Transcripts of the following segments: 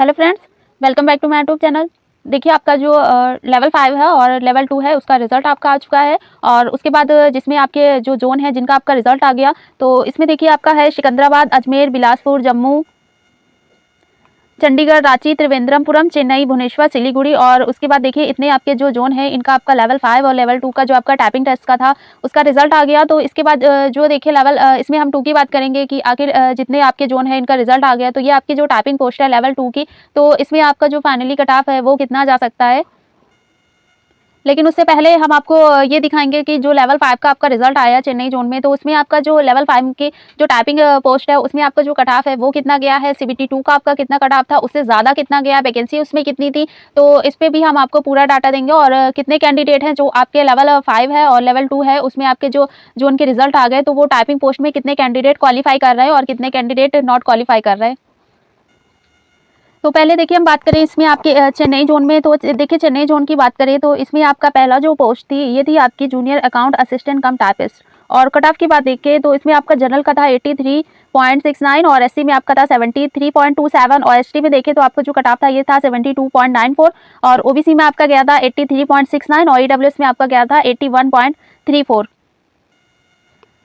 Hello friends, welcome back to my YouTube channel. देखिए आपका जो लेवल 5 है और लेवल 2 है उसका रिजल्ट आपका आ चुका है। और उसके बाद जिसमें आपके जो जोन है जिनका आपका रिजल्ट आ गया, तो इसमें देखिए आपका है सिकंदराबाद, अजमेर, बिलासपुर, जम्मू, चंडीगढ़, रांची, त्रिवेंद्रमपुरम, चेन्नई, भुवनेश्वर, सिलीगुड़ी। और उसके बाद देखिए इतने आपके जो जोन है इनका आपका लेवल 5 और लेवल 2 का जो आपका टाइपिंग टेस्ट का था उसका रिजल्ट आ गया। तो इसके बाद जो देखिए लेवल इसमें हम 2 की बात करेंगे कि आखिर जितने आपके जोन है इनका रिजल्ट आ गया। तो ये आपकी जो टाइपिंग पोस्ट है लेवल 2 की, तो इसमें आपका जो फाइनली कट ऑफ है वो कितना जा सकता है। लेकिन उससे पहले हम आपको ये दिखाएंगे कि जो लेवल 5 का आपका रिजल्ट आया चेन्नई जोन में, तो उसमें आपका जो लेवल 5 की जो टाइपिंग पोस्ट है उसमें आपका जो कट ऑफ है वो कितना गया है, सीबीटी 2 का आपका कितना कट ऑफ था, उससे ज़्यादा कितना गया, वैकेंसी उसमें कितनी थी। तो इस पे भी हम आपको पूरा डाटा देंगे और कितने कैंडिडेट हैं जो आपके लेवल 5 है और लेवल 2 है उसमें आपके जो जोन के रिजल्ट आ गए, तो वो टाइपिंग पोस्ट में कितने कैंडिडेट क्वालिफाई कर रहे हैं और कितने कैंडिडेट नॉट क्वालिफाई कर रहे हैं। तो पहले देखिए हम बात करें इसमें आपके चेन्नई जोन में। तो देखिए चेन्नई जोन की बात करें तो इसमें आपका पहला जो पोस्ट थी ये थी आपकी जूनियर अकाउंट असिस्टेंट कम टाइपिस्ट। और कट ऑफ की बात देखें तो इसमें आपका जनरल का था 83.69 और एससी में आपका था 73.27 और एसटी में देखें तो आपका जो कट ऑफ था ये था 72.94 और ओबीसी में आपका गया था 83.69 और ईडब्ल्यूएस में आपका गया था 81.34।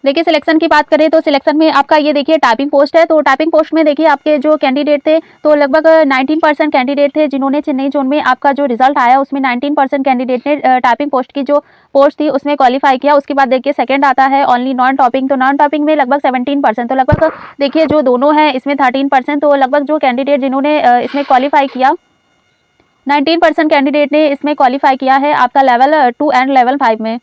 देखिए सिलेक्शन की बात करें तो सिलेक्शन में आपका ये देखिए टाइपिंग पोस्ट है। तो टाइपिंग पोस्ट में देखिए आपके जो कैंडिडेट थे तो लगभग 19% कैंडिडेट थे जिन्होंने चेन्नई जोन में आपका जो रिजल्ट आया उसमें 19% कैंडिडेट ने टाइपिंग पोस्ट की जो पोस्ट थी उसमें क्वालिफाई किया। उसके बाद देखिए सेकंड आता है ओनली नॉन टॉपिंग। तो नॉन टॉपिंग में लगभग 17%, तो लगभग देखिए जो दोनों है इसमें 13%। तो लगभग जो कैंडिडेट जिन्होंने इसमें क्वालिफाई किया 19% कैंडिडेट ने इसमें क्वालिफाई किया है आपका लेवल 2 एंड लेवल 5 में।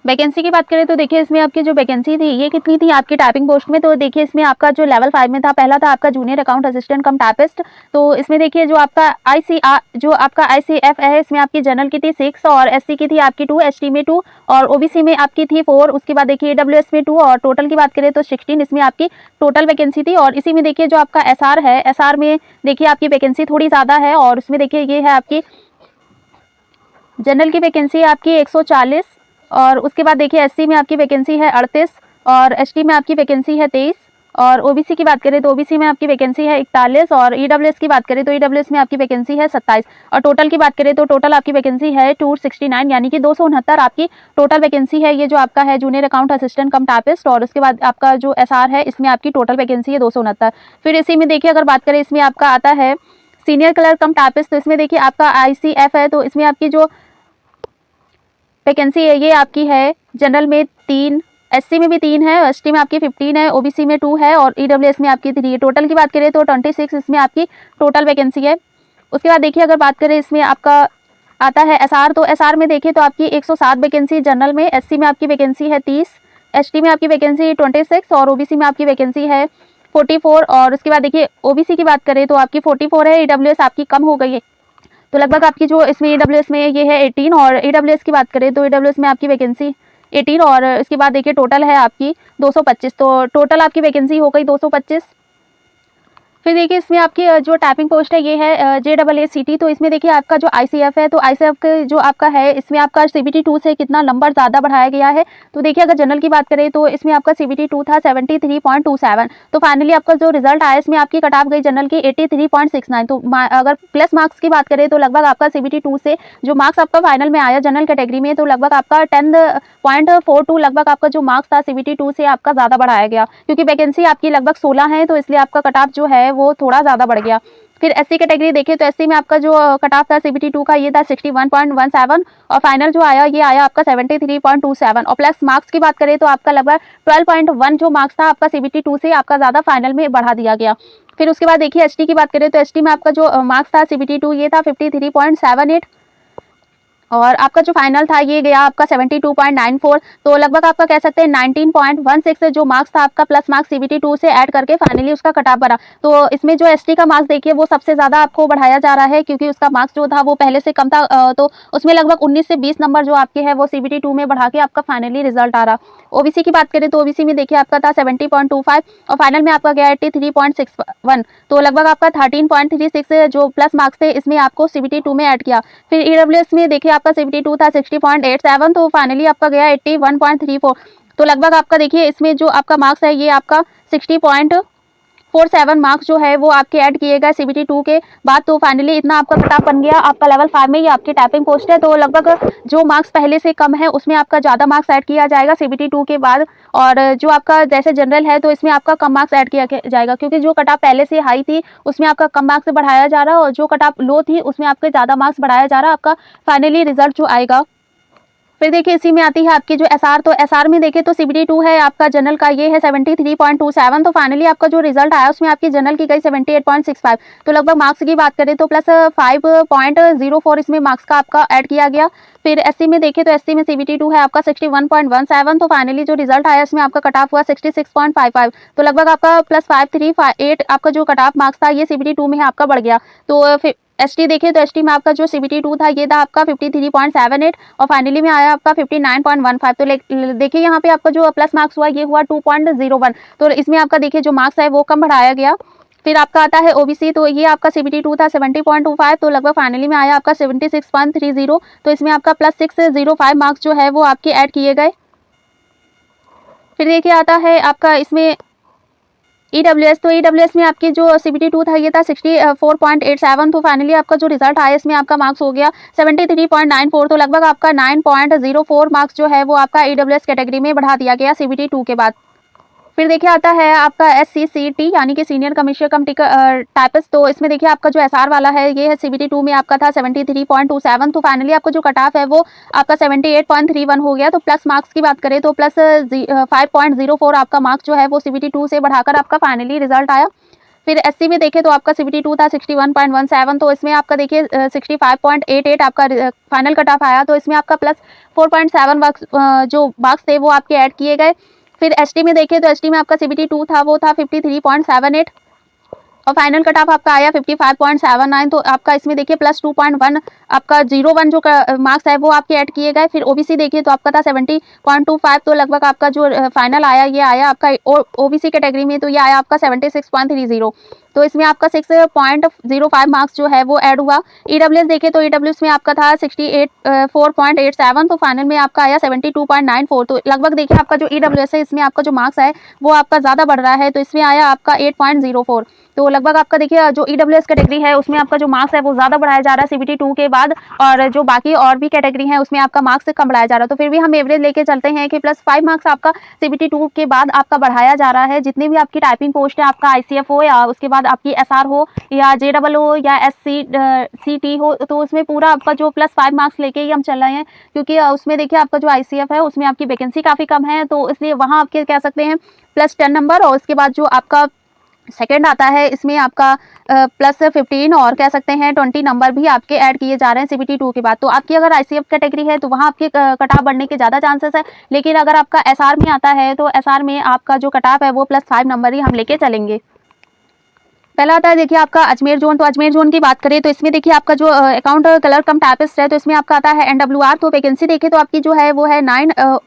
वैकेंसी की बात करें तो देखिए इसमें आपकी जो वैकेंसी थी ये कितनी थी आपकी टाइपिंग पोस्ट में। तो देखिए इसमें आपका जो लेवल 5 में था पहला था आपका जूनियर अकाउंट असिस्टेंट कम टाइपिस्ट। तो इसमें देखिए जो आपका आईसीएफ है इसमें आपकी जनरल की थी 6 और एससी की थी आपकी 2, एसटी में 2 और ओबीसी में आपकी थी 4। उसके बाद देखिए ईडब्ल्यूएस में 2 और टोटल की बात करें तो 16 इसमें आपकी टोटल वैकेंसी थी। और इसी में देखिए जो आपका एसआर है, एसआर में देखिए आपकी वैकेंसी थोड़ी ज़्यादा है और उसमें देखिए ये है आपकी जनरल की वैकेंसी आपकी 140 और उसके बाद देखिए एससी में आपकी वैकेंसी है 38 और एसटी में आपकी वैकेंसी है 23 और ओबीसी की बात करें तो ओबीसी में आपकी वैकेंसी है 41 और ईडब्ल्यूएस की बात करें तो ईडब्ल्यूएस में आपकी वैकेंसी है 27 और टोटल की बात करें तो टोटल आपकी वैकेंसी है 269 यानी कि 269 आपकी टोटल वैकेंसी है। ये जो आपका है जूनियर अकाउंट असिस्टेंट कम टाइपिस्ट और उसके बाद आपका जो एसआर है इसमें आपकी टोटल वैकेंसी है 269। फिर इसी में देखिए अगर बात करें इसमें आपका आता है सीनियर क्लर्क कम टाइपिस्ट। तो इसमें देखिए आपका आईसीएफ है तो इसमें आपकी जो वैकेंसी है ये आपकी है जनरल में 3, एससी में भी 3 है, एसटी में आपकी 15 है, ओबीसी में 2 है और ईडब्ल्यूएस में आपकी 3 है। टोटल की बात करें तो 26 इसमें आपकी टोटल वैकेंसी है। उसके बाद देखिए अगर बात करें इसमें आपका आता है एसआर। तो एसआर में देखिए तो आपकी 107 वैकेंसी जनरल में, एससी में आपकी वैकेंसी है 30, एसटी में आपकी वैकेंसी 26 और ओबीसी में आपकी वैकेंसी है 44। और उसके बाद देखिए ओबीसी की बात करें तो आपकी 44 है, ईडब्ल्यूएस आपकी कम हो गई है तो लगभग आपकी जो इसमें ईडब्ल्यूएस में ये है 18 और ईडब्ल्यूएस की बात करें तो ईडब्ल्यूएस में आपकी वैकेंसी 18 और इसके बाद देखिए टोटल है आपकी 225। तो टोटल आपकी वैकेंसी हो गई 225। फिर देखिए इसमें आपकी जो टाइपिंग पोस्ट है ये है JAACT। तो इसमें देखिए आपका जो आईसीएफ है तो आईसीएफ के जो आपका है इसमें आपका सीबीटी 2 से कितना नंबर ज़्यादा बढ़ाया गया है। तो देखिए अगर जनरल की बात करें तो इसमें आपका सीबीटी 2 था 73.27। तो फाइनली आपका जो रिजल्ट आया इसमें आपकी कट ऑफ गई जनरल की 83.69। तो अगर प्लस मार्क्स की बात करें तो लगभग आपका सीबीटी 2 से जो मार्क्स आपका फाइनल में आया जनरल कैटेगरी में तो लगभग आपका 10.42 लगभग आपका जो मार्क्स था सीबीटी 2 से आपका ज़्यादा बढ़ाया गया क्योंकि वैकेंसी आपकी लगभग 16 है तो इसलिए आपका कट ऑफ जो है वो थोड़ा ज़्यादा बढ़ गया। फिर एससी कैटेगरी देखें तो एससी में आपका जो कट ऑफ था सीबीटी 2 का ये था 61.17 और फाइनल जो आया ये आया आपका 73.27 और प्लस मार्क्स की बात करें तो आपका लगभग 12.1 जो मार्क्स था आपका सीबीटी 2 से आपका ज़्यादा फाइनल में बढ़ा दिया गया। फिर उसके बाद देखिए एसटी की बात करें तो एसटी में आपका जो मार्क्स था सीबीटी 2 ये था 53.78 और आपका जो फाइनल था ये गया आपका 72.94। तो लगभग आपका कह सकते हैं 19.16 जो मार्क्स था आपका प्लस मार्क्स सीबीटी 2 से ऐड करके फाइनली उसका कट ऑफ बढ़ा। तो इसमें जो एसटी का मार्क्स देखिए वो सबसे ज़्यादा आपको बढ़ाया जा रहा है क्योंकि उसका मार्क्स जो था वो पहले से कम था तो उसमें लगभग 19 से 20 नंबर जो आपके है वो सीबीटी 2 में बढ़ा के आपका फाइनली रिजल्ट आ रहा। ओबीसी की बात करें तो ओबीसी में देखिए आपका था 70.25 और फाइनल में आपका गया 83.61। तो लगभग आपका 13.36 जो प्लस मार्क्स थे इसमें आपको सीबीटी 2 में ऐड किया। फिर ईडब्ल्यूएस में देखिए आपका सीबीटी 2 था 60.87 तो फाइनली आपका गया 81.34। तो लगभग आपका देखिए इसमें जो आपका मार्क्स है ये आपका 60.84 47 मार्क्स जो है वो आपके ऐड किए गए CBT 2 के बाद। तो फाइनली इतना आपका कट ऑफ बन गया। आपका लेवल 5 में ये आपकी टाइपिंग पोस्ट है, तो लगभग जो मार्क्स पहले से कम है उसमें आपका ज़्यादा मार्क्स ऐड किया जाएगा CBT 2 के बाद। और जो आपका जैसे जनरल है तो इसमें आपका कम मार्क्स ऐड किया जाएगा, क्योंकि जो कट ऑफ पहले से हाई थी उसमें आपका कम मार्क्स बढ़ाया जा रहा है, और जो कट ऑफ लो थी उसमें आपके ज़्यादा मार्क्स बढ़ाया जा रहा है। आपका फाइनली रिजल्ट जो आएगा, फिर देखिए इसी में आती है आपकी जो एसआर। तो एसआर में देखिए तो CBT 2 है आपका, जनरल का ये है 73.27। तो फाइनली आपका जो रिजल्ट आया उसमें आपकी जनरल की गई 78.65। तो लगभग मार्क्स की बात करें तो प्लस 5.04 इसमें मार्क्स का आपका ऐड किया गया। फिर एससी में देखें तो एससी में CBT 2 है आपका 61.17। तो फाइनली जो रिजल्ट आया इसमें आपका कट ऑफ हुआ 66.55। तो लगभग आपका प्लस 5358 आपका जो कट ऑफ मार्क्स था ये CBT 2 में है आपका बढ़ गया। तो फिर एसटी देखिए तो एसटी में आपका जो CBT 2 था ये था आपका 53.78, और फाइनली में आया आपका 59.15। तो देखिए यहाँ पे आपका जो प्लस मार्क्स हुआ ये हुआ 2.01। तो इसमें आपका देखिए जो मार्क्स है वो कम बढ़ाया गया। फिर आपका आता है ओबीसी। तो ये आपका CBT 2 था 70.25, तो लगभग फाइनली में आया आपका 76.30। तो इसमें आपका प्लस 605 मार्क्स जो है वो आपके ऐड किए गए। फिर देखिए आता है आपका इसमें EWS। तो EWS में आपकी जो CBT 2 था ये था 64.87। तो फाइनली आपका जो रिजल्ट आया इसमें आपका मार्क्स हो गया 73.94। तो लगभग आपका 9.04 मार्क्स जो है वो आपका EWS कैटेगरी में बढ़ा दिया गया CBT 2 के बाद। फिर देखिए आता है आपका SCCT यानी कि सीनियर कमर्शियल कम टाइपिस्ट। तो इसमें देखिए आपका जो एसआर वाला है ये है CBT 2 में आपका था 73.27। तो फाइनली आपका जो कट ऑफ है वो आपका 78.31 हो गया। तो प्लस मार्क्स की बात करें तो प्लस 5.04 आपका मार्क्स जो है वो CBT 2 से बढ़ाकर आपका फाइनली रिजल्ट आया। फिर एससी में देखें तो आपका CBT 2 था 61.17। तो इसमें आपका देखिए 65.88 आपका फाइनल कट ऑफ आया। तो इसमें आपका प्लस 4.7 जो मार्क्स थे वो आपके ऐड किए गए। फिर एसटी में देखें तो एसटी में आपका CBT 2 था वो था 53.78, और फाइनल कट ऑफ आपका आया 55.79। तो आपका इसमें देखिए प्लस 2.1 आपका 01 जो मार्क्स है वो आपके ऐड किए गए। फिर ओबीसी देखिए तो आपका था 70.25। तो लगभग आपका जो फाइनल आया ये आया आपका ओबीसी कैटेगरी में, तो ये आया आपका 76.30। तो इसमें आपका 6.05 मार्क्स जो है वो ऐड हुआ। EWS देखे तो EWS में आपका था 4.87। तो फाइनल में आपका आया 72.94। तो लगभग देखिए आपका जो EWS है इसमें आपका जो मार्क्स है वो आपका ज़्यादा बढ़ रहा है। तो इसमें आया आपका 8.04। तो लगभग आपका देखिए जो EWS कैटेगरी है उसमें आपका जो मार्क्स है वो ज़्यादा बढ़ाया जा रहा है CBT 2 के बाद, और जो बाकी और भी कैटेगरी है उसमें आपका मार्क्स कम बढ़ाया जा रहा है। तो फिर भी हम एवरेज लेके चलते हैं कि प्लस 5 मार्क्स आपका CBT 2 के बाद आपका बढ़ाया जा रहा है। जितनी भी आपकी टाइपिंग पोस्ट है, आपका ICF हो या उसके बाद आपकी SR हो या JEE हो या SCCT हो, तो उसमें पूरा आपका जो प्लस 5 मार्क्स लेके ही हम चल रहे हैं, क्योंकि उसमें देखिए आपका जो ICF है उसमें आपकी वैकेंसी काफ़ी कम है। तो इसलिए वहाँ आपके कह सकते हैं प्लस 10 नंबर, और उसके बाद जो आपका सेकंड आता है इसमें आपका प्लस 15 और कह सकते हैं 20 नंबर भी आपके ऐड किए जा रहे हैं CBT 2 के बाद। तो आपकी अगर ICF कैटेगरी है तो वहाँ आपके कट ऑफ बढ़ने के ज़्यादा चांसेस है, लेकिन अगर आपका SR में आता है तो SR में आपका जो कट ऑफ है वो प्लस 5 नंबर ही हम लेके चलेंगे। पहला आता है देखिए आपका अजमेर जोन। तो अजमेर जोन की बात करें तो इसमें देखिए आपका जो अकाउंट कलर कम टाइपिस्ट है तो इसमें आपका आता है NWR। तो वैकेंसी देखें तो आपकी जो है वो है 9।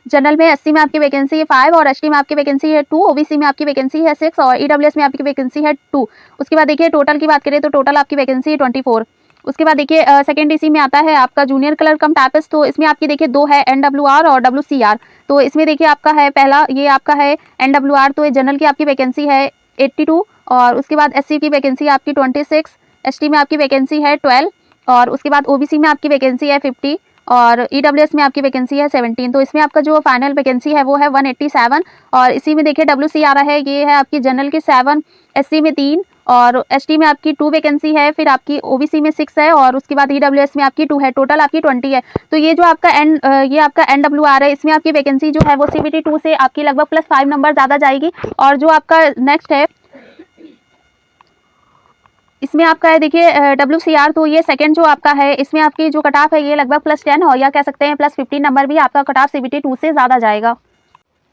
जनरल में 80 में आपकी वैकेंसी है 5, और एसटी में आपकी वैकेंसी है 2, ओबीसी में आपकी वैकेंसी है 6, और EWS में आपकी वैकेंसी है 2। उसके बाद देखिए टोटल की बात करें तो टोटल आपकी वैकेंसी है 24। उसके बाद देखिए सेकेंड DC में आता है आपका जूनियर कलर कम टाइपिस्ट। तो इसमें आपकी देखिए 2 है NWR और WCR। तो इसमें देखिए आपका है पहला ये आपका है NWR। तो जनरल की आपकी वैकेंसी है 82, और उसके बाद SC की वैकेंसी आपकी 26, ST में आपकी वैकेंसी है 12, और उसके बाद OBC में आपकी वैकेंसी है 50, और EWS में आपकी वैकेंसी है 17। तो इसमें आपका जो फाइनल वैकेंसी है वो है 187, और इसी में देखिए WCR है ये है आपकी जनरल की 7, SC में 3, और ST में आपकी 2 वैकेंसी है, फिर आपकी OBC में 6 है, और उसके बाद EWS में आपकी 2 है, टोटल आपकी 20 है। तो ये जो आपका ये आपका NWR है इसमें आपकी वैकेंसी जो है वो CBT 2 से आपकी लगभग प्लस 5 नंबर ज़्यादा जाएगी। और जो आपका नेक्स्ट है इसमें आपका है देखिए WCR। तो ये सेकंड जो आपका है इसमें आपकी जो कट ऑफ है ये लगभग प्लस 10 और या कह सकते हैं प्लस 15 नंबर भी आपका कट ऑफ CBT 2 से ज़्यादा जाएगा।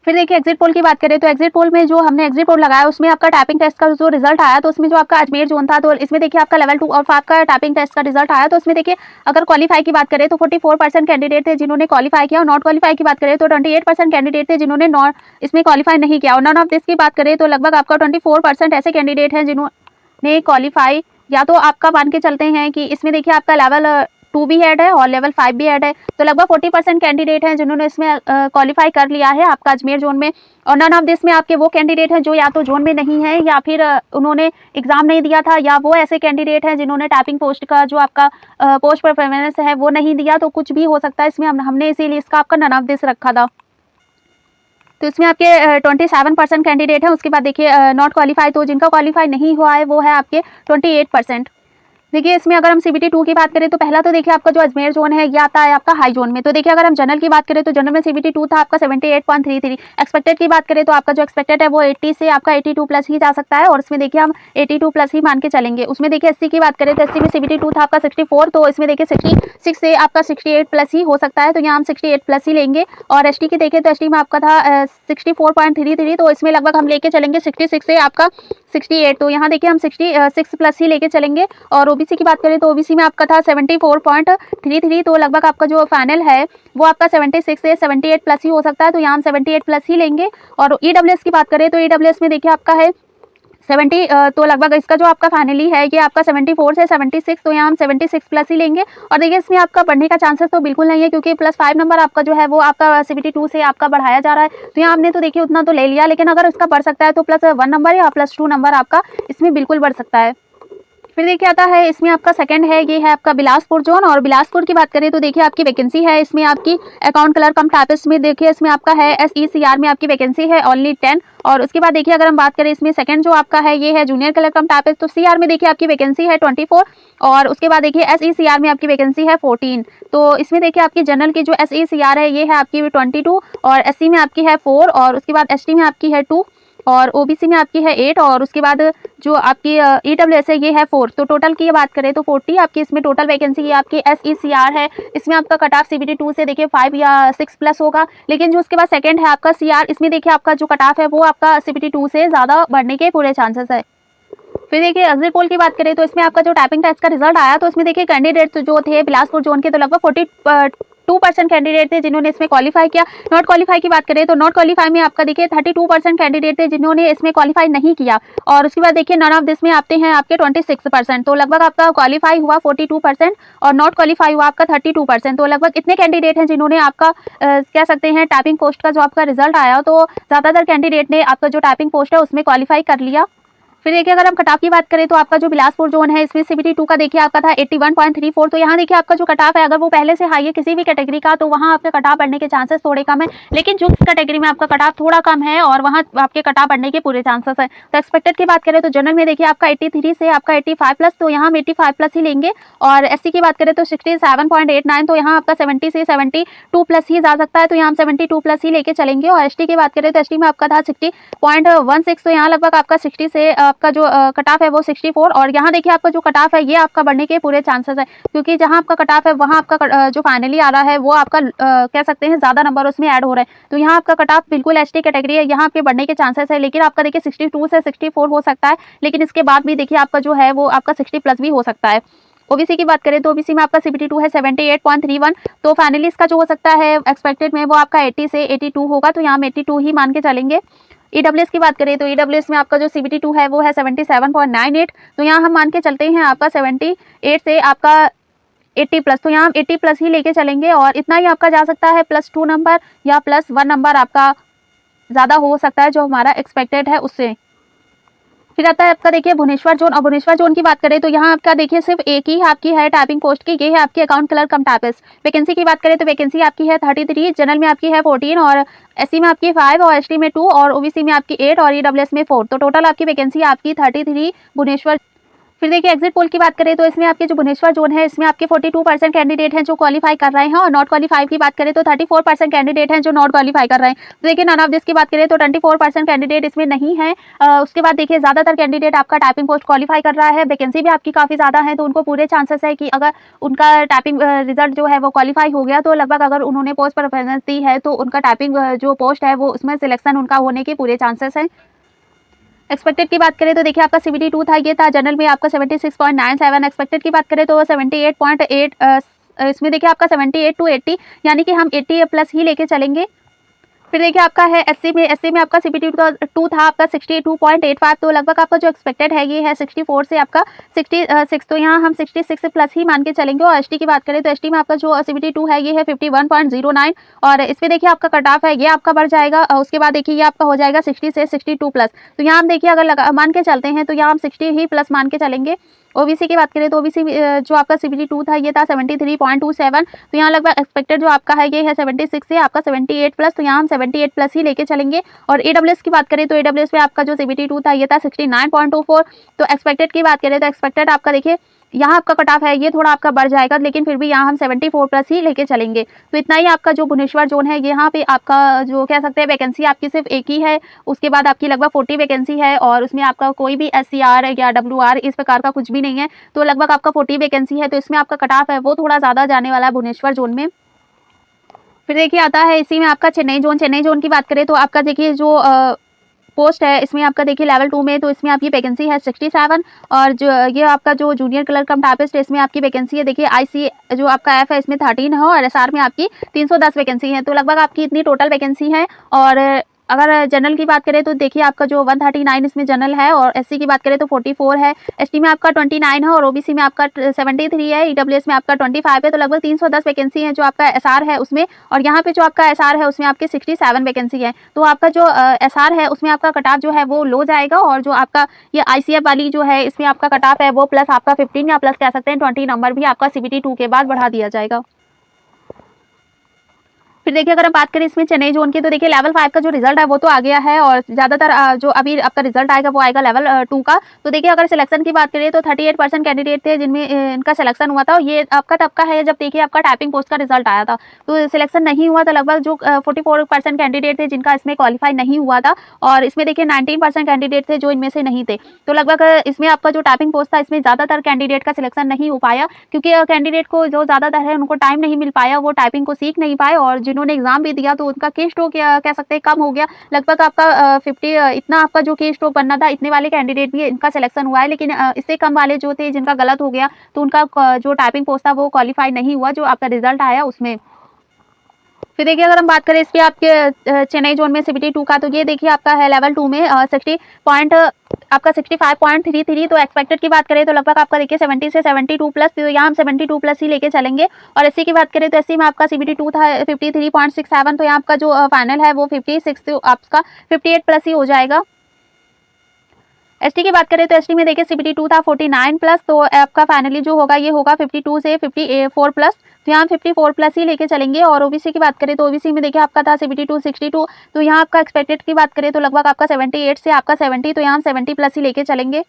फिर देखिए एग्जिट पोल की बात करें तो एग्जिट पोल में जो हमने एग्जिट पोल लगाया उसमें आपका टाइपिंग टेस्ट का जो रिजल्ट आया तो उसमें जो आपका अजमेर जोन था तो इसमें देखिए आपका लेवल 2 और 5 का टाइपिंग टेस्ट का रिजल्ट आया। तो उसमें देखिए अगर क्वालीफाई की बात करें तो 44% कैंडिडेट थे जिन्होंने क्वालीफाई किया, और नॉट क्वालीफाई की बात करें तो 28% कैंडिडेट थे जिन्होंने नॉट इसमें क्वालीफाई नहीं किया, और नन ऑफ दिस की बात करें तो लगभग आपका 24% ऐसे कैंडिडेट हैं जिन्होंने क्वालीफाई, या तो आपका मान के चलते हैं कि इसमें देखिए आपका लेवल 2 भी ऐड है और लेवल 5 भी ऐड है। तो लगभग 40% कैंडिडेट हैं जिन्होंने इसमें क्वालिफाई कर लिया है आपका अजमेर जोन में। और नन ऑफ दिस में आपके वो कैंडिडेट हैं जो या तो जोन में नहीं है या फिर उन्होंने एग्जाम नहीं दिया था, या वो ऐसे कैंडिडेट हैं जिन्होंने टाइपिंग पोस्ट का जो आपका पोस्ट परफॉर्मेंस है वो नहीं दिया। तो कुछ भी हो सकता है इसमें, हमने इसीलिए इसका आपका नन ऑफ दिस रखा था। तो इसमें आपके 27% कैंडिडेट हैं। उसके बाद देखिए नॉट क्वालिफाई, तो जिनका क्वालिफाई नहीं हुआ है वो है आपके 28%। देखिए इसमें अगर हम CBT 2 की बात करें तो पहला तो देखिए आपका जो अजमेर जोन है ये आता है आपका हाई जोन में। तो देखिए अगर हम जनरल की बात करें तो जनरल में CBT 2 था आपका 78.33। एक्सपेक्टेड की बात करें तो आपका जो एक्सपेक्टेड है वो 80 से आपका 82 प्लस ही जा सकता है, और इसमें देखिए हम 82 प्लस ही मान के चलेंगे। उसमें देखिए SC की बात करें तो SC में CBT 2 था आपका 64, तो इसमें देखिए 66 से आपका 68 प्लस ही हो सकता है, तो यहाँ हम 68 प्लस ही लेंगे। और ST की देखें तो ST में आपका था 64.33, तो इसमें लगभग हम लेके चलेंगे 66 से आपका 68, तो यहाँ देखिए हम 66 प्लस ही लेके चलेंगे। और OBC की बात करें तो OBC में आपका था 74.33, तो लगभग आपका जो फाइनल है वो आपका 76 से 78 प्लस ही हो सकता है, तो यहाँ हम 78 प्लस ही लेंगे। और EWS की बात करें तो EWS में देखिए आपका है 70, तो लगभग इसका जो आपका फाइनली है ये आपका 74 से 76, तो यहाँ हम 76 प्लस ही लेंगे। और देखिए इसमें आपका बढ़ने का चांसेस तो बिल्कुल नहीं है, क्योंकि +5 नंबर आपका जो है वो आपका CBT 2 से आपका बढ़ाया जा रहा है। तो यहाँ हमने तो देखिए उतना तो ले लिया, लेकिन अगर इसका बढ़ सकता है तो +1 नंबर या +2 नंबर आपका इसमें बिल्कुल बढ़ सकता है। फिर देखिए आता है इसमें आपका सेकंड है, ये है आपका बिलासपुर जोन। और बिलासपुर की बात करें तो देखिए आपकी वैकेंसी है इसमें आपकी अकाउंट क्लर्क कम टाइपिस्ट में, देखिए इसमें आपका है SECR में आपकी वैकेंसी है ओनली 10। और उसके बाद देखिए अगर हम बात करें इसमें सेकंड जो आपका है ये है जूनियर क्लर्क कम टाइपिस्ट, तो CR में देखिए आपकी वैकेंसी है 24। और उसके बाद देखिए SECR में आपकी वैकेंसी है 14। तो इसमें देखिए आपकी जनरल की जो SECR है ये है आपकी 22, और SC में आपकी है 4, और उसके बाद ST में आपकी है 2, और OBC में आपकी है 8, और उसके बाद जो आपकी EWS है ये है 4। तो टोटल की बात करें तो 40 आपकी इसमें टोटल वैकेंसी ये आपकी SECR है। इसमें आपका कट ऑफ CBT 2 से देखिए 5 या 6 प्लस होगा, लेकिन जो उसके बाद सेकंड है आपका CR, इसमें देखिए आपका जो कट ऑफ है वो आपका CBT 2 से ज़्यादा बढ़ने के पूरे चांसेस है। फिर देखिए एग्जिट पोल की बात करें तो इसमें आपका जो टाइपिंग टेस्ट का रिजल्ट आया, तो इसमें देखिए कैंडिडेट जो थे बिलासपुर जोन के तो लगभग 42% कैंडिडेट थे जिन्होंने इसमें क्वालिफाई किया। नॉट क्वालिफाई की बात करें तो नॉट क्वालिफाई में आपका देखिए 32% कैंडिडेट थे जिन्होंने इसमें क्वालिफाई नहीं किया। और उसके बाद देखिए नन ऑफ दिस में आते हैं आपके 26%, तो लगभग आपका क्वालिफाई हुआ 42% और नॉट क्वालिफाई हुआ आपका 32%। तो लगभग इतने कैंडिडेट हैं जिन्होंने आपका कह सकते हैं टाइपिंग पोस्ट का जो आपका रिजल्ट आया, तो ज़्यादातर कैंडिडेट ने आपका जो टाइपिंग पोस्ट है उसमें क्वालिफाई कर लिया। फिर देखिए अगर हम कट ऑफ की बात करें तो आपका जो बिलासपुर जोन है इसमें CBT 2 का देखिए आपका था 81.34। तो यहाँ देखिए आपका जो कट ऑफ है अगर वो पहले से हाई है किसी भी कैटेगरी का तो वहाँ आपका कट ऑफ बढ़ने के चांसेस थोड़े कम है, लेकिन जो कैटेगरी में आपका कट ऑफ थोड़ा कम है और वहाँ आपके कट ऑफ बढ़ने के पूरे चांसेस है। तो एक्सपेक्टेड की बात करें तो जनरल में देखिए आपका 83 से आपका 85 प्लस, तो यहाँ हम 85 प्लस ही लेंगे। और SC की बात करें तो 67.89, तो यहाँ आपका 70 से 72 प्लस ही जा सकता है, तो यहाँ हम 72 प्लस ही लेके चलेंगे। और ST की बात करें तो ST में आपका था 60.16, तो यहाँ लगभग आपका 60 से आपका जो कट ऑफ है वो 64। और यहाँ देखिए आपका जो कट ऑफ है ये आपका बढ़ने के पूरे चांसेस है, क्योंकि जहाँ आपका कट ऑफ है वहाँ आपका जो फाइनली आ रहा है वो आपका कह सकते हैं ज़्यादा नंबर उसमें ऐड हो रहा है। तो यहाँ आपका कट ऑफ बिल्कुल ST कैटेगरी है, यहाँ आपके बढ़ने के चांसेस है, लेकिन आपका देखिए 62 से 64 हो सकता है, लेकिन इसके बाद भी देखिए आपका जो है वो आपका 60 प्लस भी हो सकता है। OBC की बात करें तो OBC में आपका CBT 2 है 78.31, तो फाइनली इसका जो हो सकता है एक्सपेक्टेड में वो आपका 80 से 82 होगा, तो यहाँ हम 82 ही मान के चलेंगे। EWS की बात करें तो EWS में आपका जो CBT 2 है वो है 77.98, तो यहाँ हम मान के चलते हैं आपका 78 से आपका 80 प्लस, तो यहाँ हम 80 प्लस ही लेके चलेंगे। और इतना ही आपका जा सकता है +2 नंबर या +1 नंबर आपका ज़्यादा हो सकता है जो हमारा एक्सपेक्टेड है उससे। फिर आता है आपका देखिए भुवनेश्वर जोन। और भुवनेश्वर जोन की बात करें तो यहाँ आपका देखिए सिर्फ एक ही आपकी है टाइपिंग पोस्ट की, ये है आपकी अकाउंट क्लर्क कम टाइपिस्ट। वैकेंसी की बात करें तो वैकेंसी आपकी है 33, जनरल में आपकी है 14, और SC में आपकी 5, और ST में 2, और OBC में आपकी 8, और EWS में 4। तो टोटल आपकी वैकेंसी आपकी 33 भुवनेश्वर। फिर देखिए एग्जिट पोल की बात करें तो इसमें आपके जो भुवनेश्वर जोन है इसमें आपके 42% कैंडिडेट हैं जो क्वालिफाई कर रहे हैं, और नॉट क्वालिफाई की बात करें तो 34% कैंडिडेट हैं जो नॉट क्वालिफाई कर रहे हैं। तो देखिए नन ऑफ दिस की बात करें तो 24% कैंडिडेट इसमें नहीं है। उसके बाद देखिए ज़्यादातर कैंडिडेट आपका टाइपिंग पोस्ट क्वालिफाई कर रहा है, वैकेंसी भी आपकी काफ़ी ज़्यादा है, तो उनको पूरे चांसेस है कि अगर उनका टाइपिंग रिजल्ट जो है वो क्वालिफाई हो गया तो लगभग अगर उन्होंने पोस्ट परफॉर्मेंस दी है तो उनका टाइपिंग जो पोस्ट है वो उसमें सिलेक्शन उनका होने के पूरे चांसेस हैं। एक्सपेक्टेड की बात करें तो देखिए आपका CBT 2 था, ये था जनरल में आपका 76.97। एक्सपेक्टेड की बात करें तो 78.8, इसमें देखिए आपका 78 to 80, यानी कि हम 80 प्लस ही लेके चलेंगे। फिर देखिए आपका है एससी में आपका सीबीटी 2 था आपका 62.85, तो लगभग आपका जो एक्सपेक्टेड है ये है 64 से आपका 66, तो यहाँ हम 66 प्लस ही मान के चलेंगे। और एसटी की बात करें तो एसटी में आपका जो सीबीटी 2 है ये है 51.09, और इसमें देखिए आपका कट ऑफ है ये आपका बढ़ जाएगा। उसके बाद देखिए ये आपका हो जाएगा 60 से 62 प्लस, तो यहाँ हम देखिए अगर मान के चलते हैं तो यहाँ हम 60 ही प्लस मान के चलेंगे। ओबीसी की बात करें तो ओबीसी जो आपका सीबीटी 2 था ये था 73.27, तो यहाँ लगभग एक्सपेक्टेड जो आपका है ये है 76 से आपका 78 प्लस, तो यहाँ हम 78 प्लस ही लेके चलेंगे। और ईडब्ल्यूएस की बात करें तो ईडब्ल्यूएस में आपका जो सीबीटी 2 था ये था 69.24, तो एक्सपेक्टेड की बात करें तो एक्सपेक्टेड आपका देखिए यहाँ आपका कट ऑफ है ये थोड़ा आपका बढ़ जाएगा, लेकिन फिर भी यहाँ हम 74 प्लस ही लेके चलेंगे। तो इतना ही आपका जो भुवनेश्वर जोन है यहाँ पे आपका जो कह सकते हैं वैकेंसी आपकी सिर्फ एक ही है। उसके बाद आपकी लगभग 40 वैकेंसी है, और उसमें आपका कोई भी एससीआर या डब्ल्यूआर इस प्रकार का कुछ भी नहीं है, तो लगभग आपका 40 वैकेंसी है, तो इसमें आपका कट ऑफ है वो थोड़ा ज़्यादा जाने वाला है भुवनेश्वर जोन में। फिर देखिए आता है इसी में आपका चेन्नई जोन की बात करें तो आपका देखिए जो पोस्ट है इसमें आपका देखिए लेवल 2 में, तो इसमें आपकी वैकेंसी है 67, और जो ये आपका जो जूनियर क्लर्क कम टाइपिस्ट है इसमें आपकी वैकेंसी है देखिए आईसी जो आपका एफ है इसमें 13 है, और एसआर में आपकी 310 वैकेंसी है, तो लगभग आपकी इतनी टोटल वैकेंसी है। और अगर जनरल की बात करें तो देखिए आपका जो 139 इसमें जनरल है, और एससी की बात करें तो 44 है, एसटी में आपका 29 है, और ओबीसी में आपका 73 है, ईडब्ल्यूएस में आपका 25 है, तो लगभग 310 वैकेंसी है जो आपका एसआर है उसमें। और यहाँ पे जो आपका एसआर है उसमें आपकी 67 वैकेंसी है, तो आपका जो एसआर है उसमें आपका कट ऑफ जो है वो लो जाएगा, और जो आपका ये आईसीएफ वाली जो है इसमें आपका कट ऑफ है वो प्लस आपका 15 या प्लस कह सकते हैं 20 नंबर भी आपका सीबीटी 2 के बाद बढ़ा दिया जाएगा। फिर देखिए अगर हम बात करें इसमें चेन्नई जोन की, तो देखिए लेवल 5 का जो रिजल्ट है वो तो आ गया है, और ज़्यादातर जो अभी आपका रिजल्ट आएगा वो आएगा लेवल 2 का। तो देखिए अगर सिलेक्शन की बात करें तो 38% कैंडिडेट थे जिनमें इनका सिलेक्शन हुआ था, और ये आपका तब का है जब देखिए आपका टाइपिंग पोस्ट का रिजल्ट आया था, तो सिलेक्शन नहीं हुआ था लगभग जो 44% कैंडिडेट थे जिनका इसमें क्वालिफाई नहीं हुआ था, और इसमें देखिए 19% कैंडिडेट थे जो इनमें से नहीं थे, तो लगभग इसमें आपका जो टाइपिंग पोस्ट था इसमें ज़्यादातर कैंडिडेट का सिलेक्शन नहीं हो पाया, क्योंकि कैंडिडेट को जो ज़्यादातर है उनको टाइम नहीं मिल पाया, वो टाइपिंग को सीख नहीं पाए, और जिन्होंने एग्जाम भी दिया तो उनका की स्ट्रोक कह सकते हैं कम हो गया। लगभग आपका 50 इतना आपका जो की स्ट्रोक बनना था इतने वाले कैंडिडेट भी इनका सिलेक्शन हुआ है, लेकिन इससे कम वाले जो थे जिनका गलत हो गया तो उनका जो टाइपिंग पोस्ट था वो क्वालिफाई नहीं हुआ जो आपका रिजल्ट आया उसमें। फिर देखिए अगर हम बात करें इसके आपके चेन्नई जोन में सीबीटी 2 का, तो ये देखिए आपका है लेवल 2 में 65.33, तो एक्सपेक्टेड की बात करें तो लगभग आपका देखिए 70 से 72 प्लस, तो यहाँ हम 72 प्लस ही लेके चलेंगे। और एससी की बात करें तो एससी में आपका सीबीटी 2 था 53.67, तो यहाँ आपका जो फाइनल है वो 56, तो आपका 58 प्लस ही हो जाएगा। एसटी की बात करें तो एसटी में देखिए सीबीटी 2 था 49 प्लस, तो आपका फाइनली जो होगा ये होगा 52 से 54 प्लस, तो यहाँ 54 प्लस ही लेके चलेंगे। और ओबीसी की बात करें तो ओबीसी में देखिए आपका था सीबीटी 2 62, तो यहाँ आपका एक्सपेक्टेड की बात करें तो लगभग आपका 78 से आपका 70, तो यहाँ हम 70 प्लस ही लेके चलेंगे।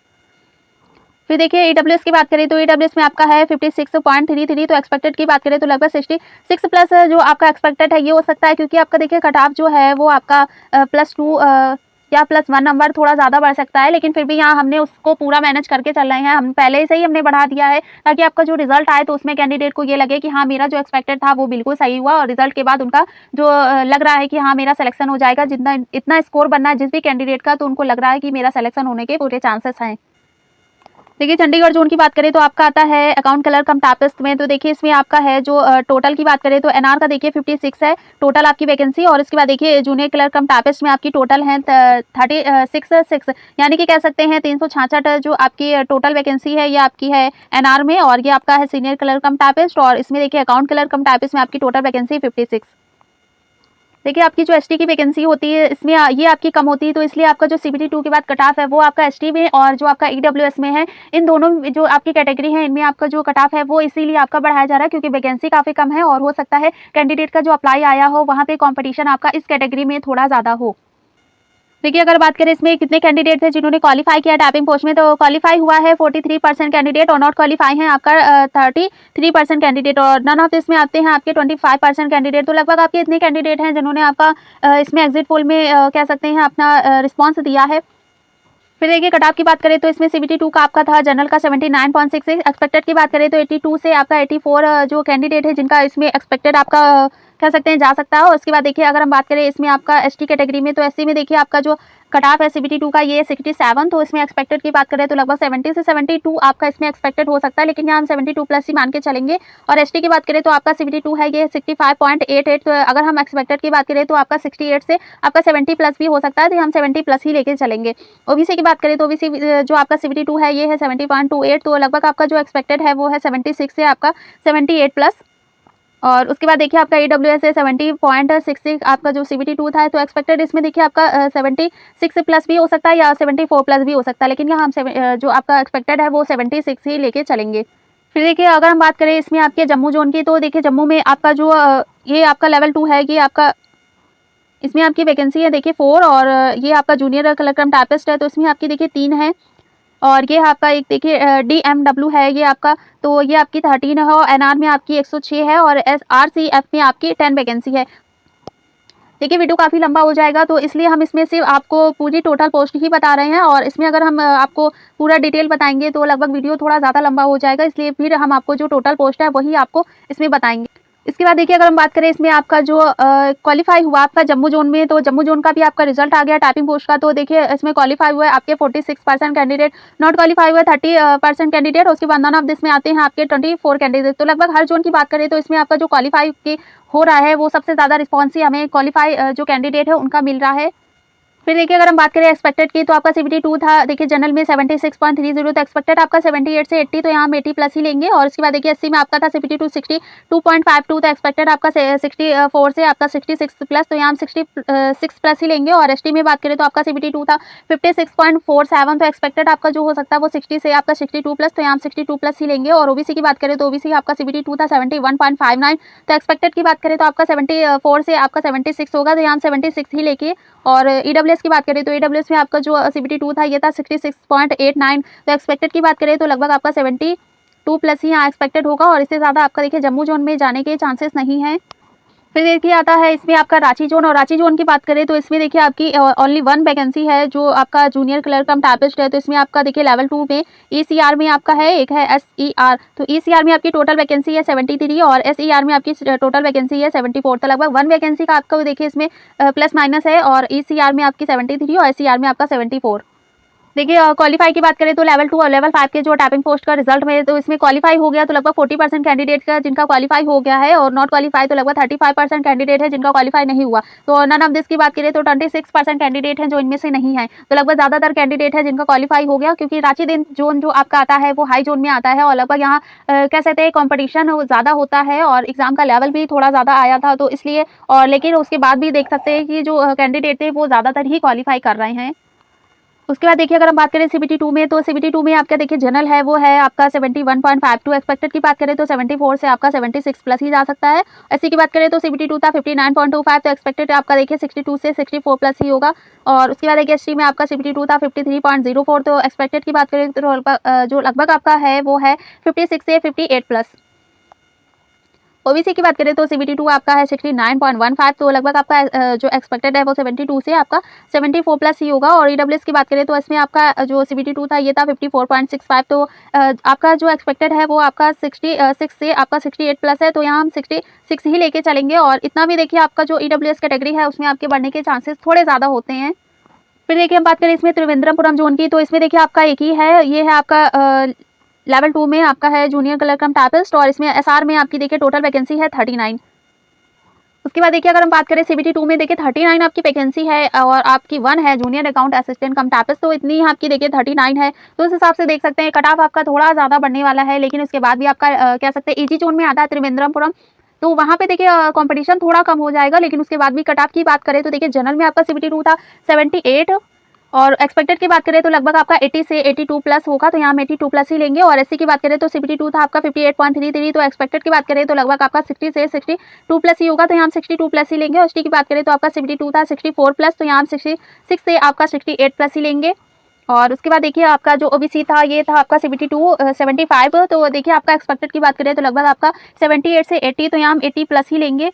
फिर देखिए ईडब्ल्यूएस की बात करें तो ईडब्ल्यूएस में आपका है 56.33, तो एक्सपेक्टेड की बात करें तो लगभग 66 प्लस जो आपका एक्सपेक्टेड है ये हो सकता है, क्योंकि आपका देखिए कट ऑफ जो है वो आपका +2 या +1 नंबर थोड़ा ज़्यादा बढ़ सकता है, लेकिन फिर भी यहाँ हमने उसको पूरा मैनेज करके चल रहे हैं, हम पहले से ही हमने बढ़ा दिया है ताकि आपका जो रिजल्ट आए तो उसमें कैंडिडेट को ये लगे कि हाँ मेरा जो एक्सपेक्टेड था वो बिल्कुल सही हुआ, और रिजल्ट के बाद उनका जो लग रहा है कि हाँ मेरा सिलेक्शन हो जाएगा, जितना इतना स्कोर बनना है जिस भी कैंडिडेट का, तो उनको लग रहा है कि मेरा सिलेक्शन होने के पूरे चांसेस हैं। देखिए चंडीगढ़ जोन की बात करें तो आपका आता है अकाउंट क्लर्क कम टाइपिस्ट में, तो देखिए इसमें आपका है जो टोटल की बात करें तो एनआर का देखिए 56 है टोटल आपकी वैकेंसी, और इसके बाद देखिए जूनियर क्लर्क कम टाइपिस्ट में आपकी टोटल है 36, यानी कि कह सकते हैं 366 जो आपकी टोटल वैकेंसी है ये आपकी है एनआर में, और ये आपका है सीनियर क्लर्क कम टाइपिस्ट, और इसमें देखिए अकाउंट क्लर्क कम टाइपिस्ट में आपकी टोटल वैकेंसी 56। देखिए आपकी जो एसटी की वैकेंसी होती है इसमें ये आपकी कम होती है, तो इसलिए आपका जो सीबीटी 2 के बाद कट ऑफ है वो आपका एसटी में और जो आपका ईडब्ल्यूएस में है, इन दोनों जो आपकी कैटेगरी है इनमें आपका जो कट ऑफ है वो इसीलिए आपका बढ़ाया जा रहा है क्योंकि वैकेंसी काफ़ी कम है, और हो सकता है कैंडिडेट का जो अप्लाई आया हो वहाँ पे कंपटीशन आपका इस कैटेगरी में थोड़ा ज़्यादा हो। देखिए अगर बात करें इसमें कितने कैंडिडेट थे जिन्होंने क्वालिफाई किया टाइपिंग पोस्ट में, तो क्वालिफाई हुआ है 43% कैंडिडेट, और नॉट क्वालिफाई हैं आपका 33% कैंडिडेट, और नन ऑफ इसमें आते हैं आपके 25% कैंडिडेट। तो लगभग आपके इतने कैंडिडेट हैं जिन्होंने आपका इसमें एग्जिट पोल में कह सकते हैं अपना रिस्पॉन्स दिया है। फिर देखिए कट ऑफ की बात करें तो इसमें सीबीटी 2 का आपका था जनरल का 79.66, एक्सपेक्टेड की बात करें तो 82 से आपका 84 जो कैंडिडेट है जिनका इसमें एक्सपेक्टेड आपका कह सकते हैं जा सकता है। और उसके बाद देखिए अगर हम बात करें इसमें आपका एसटी कैटेगरी में, तो एससी में देखिए आपका जो कट ऑफ है सीबीटी 2 का ये 67, तो इसमें एक्सपेक्टेड की बात करें तो लगभग 70 से 72 आपका इसमें एक्सपेक्टेड हो सकता है, लेकिन यहाँ हम 72 प्लस ही मान के चलेंगे। और एसटी की बात करें तो आपका सीबीटी 2 है ये 65.88, तो अगर हम एक्सपेक्टेड की बात करें तो आपका 68 से आपका 70 प्लस भी हो सकता है, तो हम 70 प्लस ही लेके चलेंगे। ओबीसी की बात करें तो ओबीसी जो आपका सीबीटी 2 है ये है 70.28, तो लगभग आपका जो एक्सपेक्टेड है वो है 76 से आपका 78 प्लस। और उसके बाद देखिए आपका ईडब्ल्यूएस है 70.66 आपका जो सीबीटी 2 था, तो एक्सपेक्टेड इसमें देखिए आपका 76 प्लस भी हो सकता है या 74 प्लस भी हो सकता है, लेकिन यहाँ हम जो आपका एक्सपेक्टेड है वो 76 ही लेके चलेंगे। फिर देखिए अगर हम बात करें इसमें आपके जम्मू जोन की, तो देखिए जम्मू में आपका जो ये आपका लेवल 2 है, ये आपका इसमें आपकी वैकेंसी है देखिए 4, और ये आपका जूनियर कलर क्रम टाइपिस्ट है, तो इसमें आपकी देखिए 3 है। और ये आपका एक देखिए डीएमडब्ल्यू है ये आपका, तो ये आपकी 13 है, और एनआर में आपकी 106 है, और आरसीएफ में आपकी 10 वैकेंसी है। देखिए वीडियो काफ़ी लंबा हो जाएगा, तो इसलिए हम इसमें सिर्फ आपको पूरी टोटल पोस्ट ही बता रहे हैं, और इसमें अगर हम आपको पूरा डिटेल बताएंगे तो लगभग वीडियो थोड़ा ज़्यादा लंबा हो जाएगा, इसलिए फिर हम आपको जो टोटल पोस्ट है वही आपको इसमें बताएंगे। इसके बाद देखिए अगर हम बात करें इसमें आपका जो क्वालिफाई हुआ आपका जम्मू जोन में, तो जम्मू जोन का भी आपका रिजल्ट आ गया टाइपिंग पोस्ट का, तो देखिए इसमें क्वालिफाई हुआ है आपके 46% कैंडिडेट, नॉट क्वालिफाई हुए 30% कैंडिडेट, उसके बाद नन ऑफ दिस में आते हैं आपके 24 कैंडिडेट। तो लगभग हर जोन की बात करें तो इसमें आपका जो क्वालिफाई हो रहा है वो सबसे ज़्यादा रिस्पॉन्स ही हमें क्वालिफाई जो कैंडिडेट है उनका मिल रहा है। फिर देखिए अगर हम बात करें एक्सपेक्टेड की, तो आपका सीबीटी 2 था देखिए जनरल में 76.30, तो एक्सपेक्टेड आपका 78 से 80, तो यहाँ हम 80 प्लस ही लेंगे। और उसके बाद देखिए एससी में आपका था सीबीटी 2 62.52, तो एक्सपेक्टेड आपका 64 से आपका 66 प्लस, तो यहाँ हम 66 प्लस ही लेंगे। और एसटी में बात करें तो आपका सीबीटी 2 था 56.47, तो एक्सपेक्टेड आपका जो हो सकता है वो 60 से आपका 62 प्लस, तो यहाँ हम 62 प्लस ही लेंगे। और ओबीसी की बात करें तो ओबीसी आपका सीबीटी 2 था 71.59, तो एक्सपेक्टेड की बात करें तो आपका 74 से आपका 76 होगा, तो यहाँ हम 76 ही लेके। और ईडब्ल्यूएस की बात करें तो ईडब्ल्यूएस में आपका जो सीबीटी 2 था ये था 66.89, तो एक्सपेक्टेड की बात करें तो लगभग आपका 72 प्लस ही यहाँ एक्सपेक्टेड होगा, और इससे ज़्यादा आपका देखिए जम्मू जोन में जाने के चांसेस नहीं हैं। फिर देखिए आता है इसमें आपका रांची जोन, और रांची जोन की बात करें तो इसमें देखिए आपकी ओनली 1 वैकेंसी है जो आपका जूनियर क्लर्क कम टाइपिस्ट है, तो इसमें आपका देखिए लेवल 2 में ईसीआर में आपका है, एक है एसईआर, तो ईसीआर में आपकी टोटल वैकेंसी है 73, और एसईआर में आपकी टोटल वैकेंसी है 74, तो लगभग 1 वैकेंसी का आपका देखिए इसमें प्लस माइनस है, और ईसीआर में आपकी 73 और एसईआर में आपका 74। देखिए क्वालिफाई की बात करें तो लेवल 2 और लेवल 5 के जो टाइपिंग पोस्ट का रिजल्ट में, तो इसमें क्वालिफाई हो गया तो लगभग 40% कैंडिडेट का जिनका क्वालिफाई हो गया है, और नॉट क्वालिफाई तो लगभग 35% कैंडिडेट है जिनका क्वालिफाई नहीं हुआ। तो नन ऑफ दिस की बात करें तो 26% कैंडिडेट हैं जो इनमें से नहीं है, तो लगभग ज़्यादातर कैंडिडेट है जिनका क्वालिफाई हो गया, क्योंकि रांची जोन जो आपका आता है वो हाई जोन में आता है, और लगभग यहाँ कह सकते हैं कॉम्पिटिशन ज़्यादा होता है, और एग्जाम का लेवल भी थोड़ा ज़्यादा आया था, तो इसलिए। और लेकिन उसके बाद भी देख सकते हैं कि जो कैंडिडेट थे वो ज़्यादातर ही क्वालिफाई कर रहे हैं। उसके बाद देखिए अगर हम बात करें सीबीटी 2 में, तो सीबीटी 2 में आपका देखिए जनरल है वो है आपका 71.52, एक्सपेक्टेड की बात करें तो 74 से आपका 76 प्लस ही जा सकता है। एससी की बात करें तो सीबीटी 2 था 59.25, तो एक्सपेक्टेड आपका देखिए 62 से 64 प्लस ही होगा। और उसके बाद देखिए एसटी में आपका सीबीटी 2 था 53.04, तो एक्सपेक्टेड की बात करें तो जो लगभग आपका है वो है 56 से 58 प्लस। ओबीसी की बात करें तो सीबीटी 2 आपका है 69.15, तो लगभग आपका जो एक्सपेक्टेड है वो 72 से आपका 74 प्लस ही होगा। और ईडब्ल्यूएस की बात करें तो इसमें आपका जो सीबीटी 2 था ये था 54.65, तो आपका जो एक्सपेक्टेड है वो आपका 66 से आपका 68 प्लस है, तो यहाँ हम 66 ही लेके चलेंगे। और इतना भी देखिए आपका जो ईडब्ल्यूएस कैटेगरी है उसमें आपके बढ़ने के चांसेस थोड़े ज़्यादा होते हैं। फिर देखिए हम बात करें इसमें त्रिवेंद्रपुरम जोन की, तो इसमें देखिए आपका एक ही है, ये है आपका लेवल 2 में आपका है जूनियर कलर कम टाइपिस्ट, और इसमें एसआर में आपकी देखिए टोटल वैकेंसी है 39। उसके बाद देखिए अगर हम बात करें सीबीटी 2 में देखिए 39 आपकी वैकेंसी है, और आपकी 1 है जूनियर अकाउंट असिस्टेंट कम टाइपिस्ट, तो इतनी आपकी देखिए 39 है। तो उस हिसाब से देख सकते हैं कट ऑफ आपका थोड़ा ज़्यादा बढ़ने वाला है, लेकिन उसके बाद भी आपका कह सकते हैं ईजी जोन में आता है त्रिवेंद्रपुरम, तो वहाँ पे देखिए कंपटीशन थोड़ा कम हो जाएगा, लेकिन उसके बाद भी कट ऑफ की बात करें तो देखिए जनरल में आपका सीबीटी 2 था 78, और एक्सपेक्टेड की बात करें तो लगभग आपका 80 से 82 प्लस होगा, तो यहाँ हम 82 प्लस ही लेंगे। और एससी की बात करें तो सीबीटी 2 था आपका 58.33, तो एक्सपेक्टेड की बात करें तो लगभग आपका 60 से 62 प्लस ही होगा, तो यहाँ हम 62 प्लस ही लेंगे। और एसटी की बात करें तो आपका सीबीटी 2 था 64 प्लस, तो यहाँ हम 66 से आपका 68 प्लस ही लेंगे। और उसके बाद देखिए आपका जो ओबीसी था ये था आपका सीबीटी 2 75, तो देखिए आपका एक्सपेक्टेड की बात करें तो लगभग आपका 78 से 80, तो यहाँ हम 80 प्लस ही लेंगे।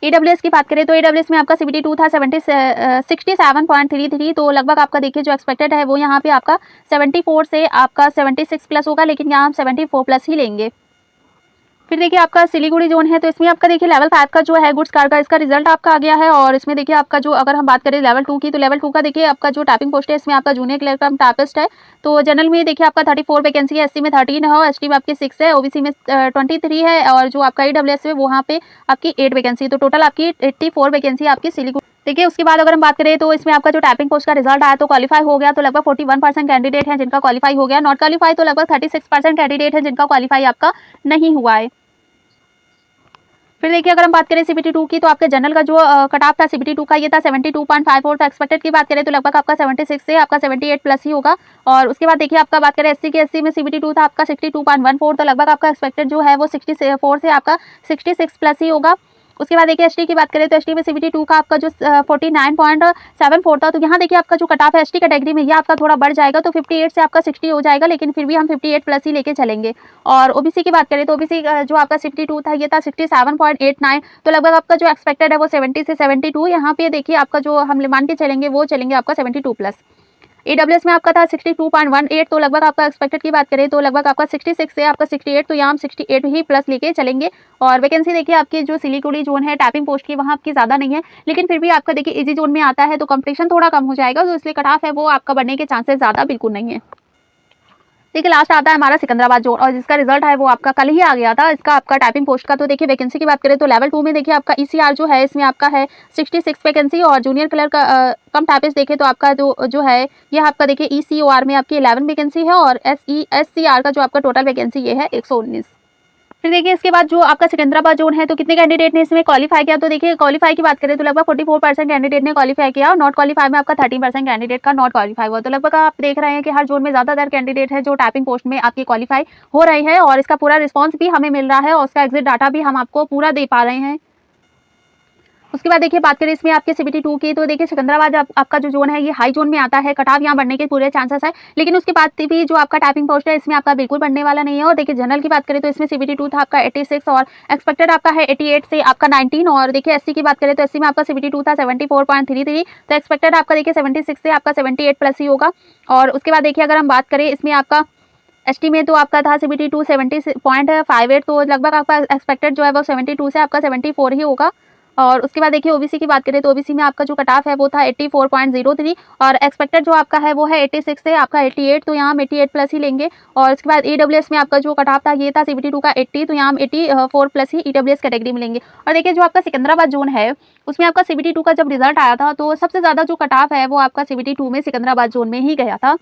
ईडब्ल्यूएस की बात करें तो ईडब्ल्यूएस में आपका सीबीटी 2 था 67.33, तो लगभग आपका देखिए जो एक्सपेक्टेड है वो यहाँ पे आपका 74 से आपका 76 प्लस होगा, लेकिन यहाँ हम 74 प्लस ही लेंगे। फिर देखिए आपका सिलीगुड़ी जोन है, तो इसमें आपका देखिए लेवल 5 का जो है गुड्स कार्गो, इसका रिजल्ट आपका आ गया है। और इसमें देखिए आपका जो, अगर हम बात करें लेवल 2 की, तो लेवल 2 का देखिए आपका जो टाइपिंग पोस्ट है, इसमें आपका जूनियर क्लर्क कम टाइपिस्ट है। तो जनरल में देखिए आपका 34 वैकेंसी है, एससी में 13 है और एसटी में आपकी 6 है, ओबीसी में 23 है और जो आपका ईडब्ल्यूएस है वहाँ पे आपकी 8 वैकेंसी, तो टोटल आपकी 84 वैकेंसी आपकी सिलीगुड़ी। देखिए उसके बाद अगर हम बात करें तो इसमें आपका जो टाइपिंग पोस्ट का रिजल्ट आया तो क्वालीफाई हो गया, तो लगभग 41% कैंडिडेट हैं जिनका क्वालीफाई हो गया। नॉट क्वालीफाई तो लगभग 36% कैंडिडेट हैं जिनका क्वालीफाई आपका नहीं हुआ है। फिर देखिए अगर हम बात करें सीबीटी 2 की, तो आपके जनरल का जो कट ऑफ था सीबीटी 2 का ये था 72.54, तो एक्सपेक्टेड की बात करें तो लगभग आपका 76 से आपका 78 प्लस ही होगा। और उसके बाद देखिए आपका बात करें एससी की, एससी में सीबीटी 2 था आपका 62.14, तो लगभग आपका एक्सपेक्टेड जो है वो 64 से आपका 66 प्लस ही होगा। उसके बाद देखिए एसटी की बात करें तो एसटी में सीबीटी 2 का आपका जो 49.74 था, तो यहाँ देखिए आपका जो कट ऑफ है एसटी कैटेगरी में ये आपका थोड़ा बढ़ जाएगा, तो 58 से आपका 60 हो जाएगा, लेकिन फिर भी हम 58 प्लस ही लेके चलेंगे। और ओबीसी की बात करें तो ओबीसी जो आपका 62 था ये था 67.89, तो लगभग आपका जो एक्सपेक्टेड है वो 70 से 72। यहाँ पे देखिए आपका जो हम मान के चलेंगे वो चलेंगे आपका 72 प्लस। ईडब्ल्यूएस में आपका था 62.18, तो लगभग आपका एक्सपेक्टेड की बात करें तो लगभग आपका 66 से आपका 68, तो यहाँ हम 68 ही प्लस लेके चलेंगे। और वैकेंसी देखिए आपकी जो सिलीगुड़ी जोन है टाइपिंग पोस्ट की, वहाँ आपकी ज़्यादा नहीं है, लेकिन फिर भी आपका देखिए इजी जोन में आता है तो कंपटीशन थोड़ा कम हो जाएगा, तो इसलिए कट ऑफ है वो आपका बढ़ने के चांसेस ज़्यादा बिल्कुल नहीं है। देखिए लास्ट आता है हमारा सिकंदराबाद जोन, और जिसका रिजल्ट है वो आपका कल ही आ गया था, इसका आपका टाइपिंग पोस्ट का। तो देखिए वैकेंसी की बात करें तो लेवल 2 में देखिए आपका ईसीआर जो है इसमें आपका है 66 वैकेंसी, और जूनियर क्लर्क का कम टाइपिस्ट देखें तो आपका जो है ये आपका देखिए ईसीओआर में आपकी 11 वैकेंसी है, और एससीआर का जो आपका टोटल वैकेंसी ये है 119। फिर देखिए इसके बाद जो आपका सिकंदराबाद जोन है, तो कितने कैंडिडेट ने इसमें क्वालीफाई किया, तो देखिए क्वालीफाई की बात करें तो लगभग 44% कैंडिडेट ने क्वालीफाई किया, और नॉट क्वालीफाई में आपका 13% कैंडिडेट का नॉट क्वालीफाई हुआ। तो लगभग आप देख रहे हैं कि हर जोन में ज़्यादातर कैंडिडेट है जो टाइपिंग पोस्ट में आपकी क्वालीफाई हो रही है, और इसका पूरा रिस्पॉन्स भी हमें मिल रहा है और उसका एग्जिट डाटा भी हम आपको पूरा दे पा रहे हैं। उसके बाद देखिए बात करें इसमें आपके सीबीटी 2 की, तो देखिए सिकंदराबाद आपका जो जोन है ये हाई जोन में आता है, कट ऑफ यहाँ बढ़ने के पूरे चांसेस है, लेकिन उसके बाद भी जो आपका टाइपिंग पोस्ट है इसमें आपका बिल्कुल बढ़ने वाला नहीं है। और देखिए जनरल की बात करें तो इसमें सीबीटी 2 था आपका 86 और एक्सपेक्टेड आपका है 88 से आपका 19। और देखिए एससी की बात करें तो एससी में आपका सीबीटी 2 था 74.33, तो एक्सपेक्टेड आपका देखिए 76 से आपका 78 प्लस ही होगा। और उसके बाद देखिए अगर हम बात करें इसमें आपका एसटी में, तो आपका था सीबीटी 2 70.58, तो लगभग आपका एक्सपेक्टेड जो है वो 72 से आपका 74 ही होगा। और उसके बाद देखिए ओबीसी की बात करें तो ओबीसी में आपका जो कट ऑफ है वो था 84.03, और एक्सपेक्टेड जो आपका है वो है 86 से आपका 88, तो यहाँ हम 88 प्लस ही लेंगे। और उसके बाद ईडब्ल्यूएस में आपका जो कट ऑफ था ये था सीबीटी 2 का 80, तो यहाँ हम 84 प्लस ही ईडब्ल्यूएस कैटेगरी में लेंगे। और देखिए जो आपका सिकंदराबाद जोन है उसमें आपका सीबीटी 2 का जब रिजल्ट आया था तो सबसे ज़्यादा जो कट ऑफ है वो आपका सीबीटी 2 में सिकंदराबाद जोन में ही गया था।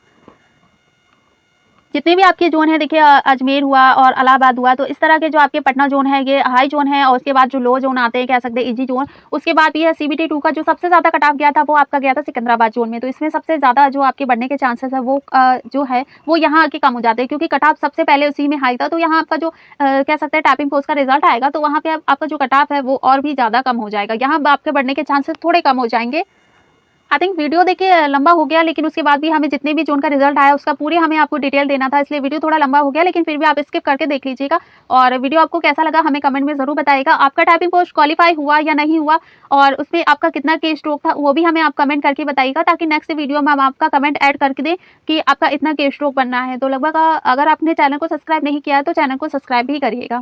जितने भी आपके जोन है देखिए अजमेर हुआ और इलाहाबाद हुआ, तो इस तरह के जो आपके पटना जोन है ये हाई जोन है, और उसके बाद जो लो जोन आते हैं कह सकते हैं इजी जोन। उसके बाद ये है सीबीटी 2 का जो सबसे ज़्यादा कट ऑफ गया था वो आपका गया था सिकंदराबाद जोन में, तो इसमें सबसे ज़्यादा जो आपके बढ़ने के चांसेस है वो जो है वो यहाँ आके कम हो जाते हैं, क्योंकि कट ऑफ सबसे पहले उसी में हाई था। तो यहाँ आपका जो कह सकते हैं टाइपिंग पोस्ट का रिजल्ट आएगा तो वहाँ पे आपका जो कट ऑफ है वो और भी ज़्यादा कम हो जाएगा, यहाँ आपके बढ़ने के चांसेस थोड़े कम हो जाएंगे। आई थिंक वीडियो देखिए लंबा हो गया, लेकिन उसके बाद भी हमें जितने भी जोन का रिजल्ट आया उसका पूरी हमें आपको डिटेल देना था, इसलिए वीडियो थोड़ा लंबा हो गया, लेकिन फिर भी आप स्किप करके देख लीजिएगा। और वीडियो आपको कैसा लगा हमें कमेंट में ज़रूर बताइएगा। आपका टाइपिंग पोस्ट क्वालीफाई हुआ या नहीं हुआ, और उसमें आपका कितना की स्ट्रोक था वो भी हमें आप कमेंट करके बताइएगा, ताकि नेक्स्ट वीडियो में हम आपका कमेंट ऐड करके दें कि आपका इतना की स्ट्रोक बनना है। तो लगभग अगर आपने चैनल को सब्सक्राइब नहीं किया है तो चैनल को सब्सक्राइब भी करिएगा।